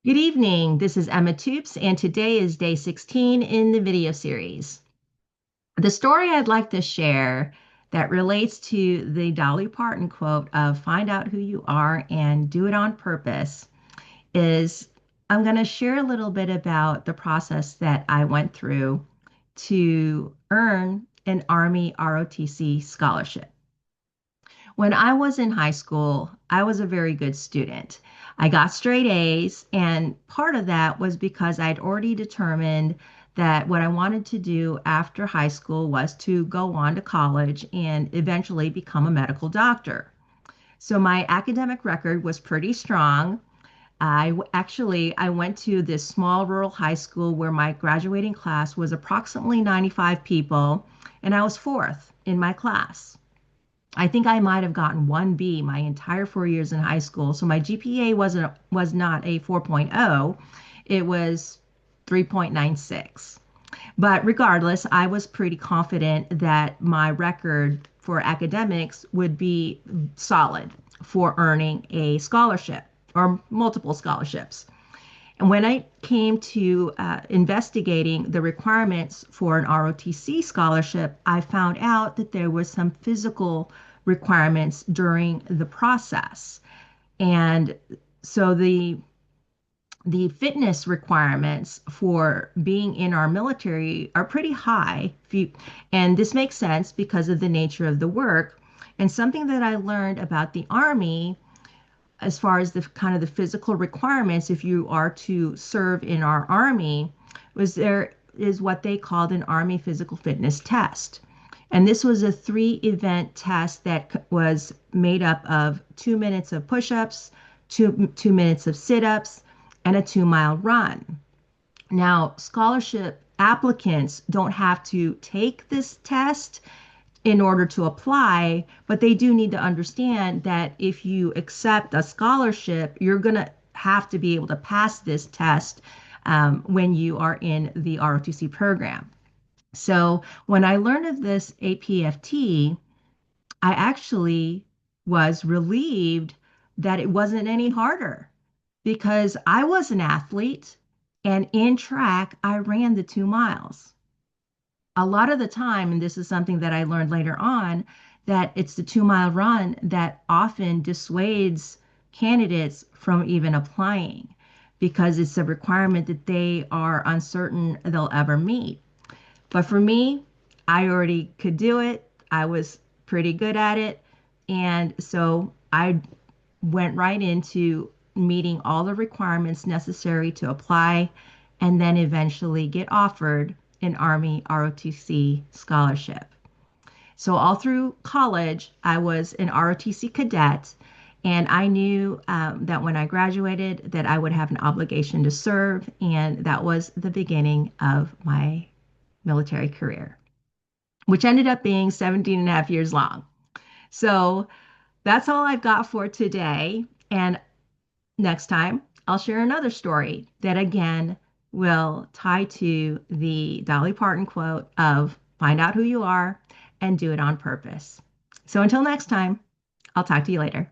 Good evening. This is Emma Toops, and today is day 16 in the video series. The story I'd like to share that relates to the Dolly Parton quote of find out who you are and do it on purpose is I'm going to share a little bit about the process that I went through to earn an Army ROTC scholarship. When I was in high school, I was a very good student. I got straight A's, and part of that was because I'd already determined that what I wanted to do after high school was to go on to college and eventually become a medical doctor. So my academic record was pretty strong. I went to this small rural high school where my graduating class was approximately 95 people, and I was fourth in my class. I think I might have gotten 1B my entire 4 years in high school. So my GPA was not a 4.0, it was 3.96. But regardless, I was pretty confident that my record for academics would be solid for earning a scholarship or multiple scholarships. And when I came to investigating the requirements for an ROTC scholarship, I found out that there was some physical requirements during the process. And so the fitness requirements for being in our military are pretty high. And this makes sense because of the nature of the work. And something that I learned about the Army as far as the kind of the physical requirements if you are to serve in our Army was there is what they called an Army physical fitness test. And this was a three-event test that was made up of 2 minutes of push-ups, two minutes of sit-ups, and a 2 mile run. Now, scholarship applicants don't have to take this test in order to apply, but they do need to understand that if you accept a scholarship, you're going to have to be able to pass this test when you are in the ROTC program. So when I learned of this APFT, I actually was relieved that it wasn't any harder because I was an athlete and in track, I ran the 2 miles. A lot of the time, and this is something that I learned later on, that it's the 2 mile run that often dissuades candidates from even applying because it's a requirement that they are uncertain they'll ever meet. But for me, I already could do it. I was pretty good at it. And so I went right into meeting all the requirements necessary to apply and then eventually get offered an Army ROTC scholarship. So all through college, I was an ROTC cadet, and I knew that when I graduated that I would have an obligation to serve, and that was the beginning of my military career, which ended up being 17 and a half years long. So that's all I've got for today. And next time, I'll share another story that again will tie to the Dolly Parton quote of find out who you are and do it on purpose. So until next time, I'll talk to you later.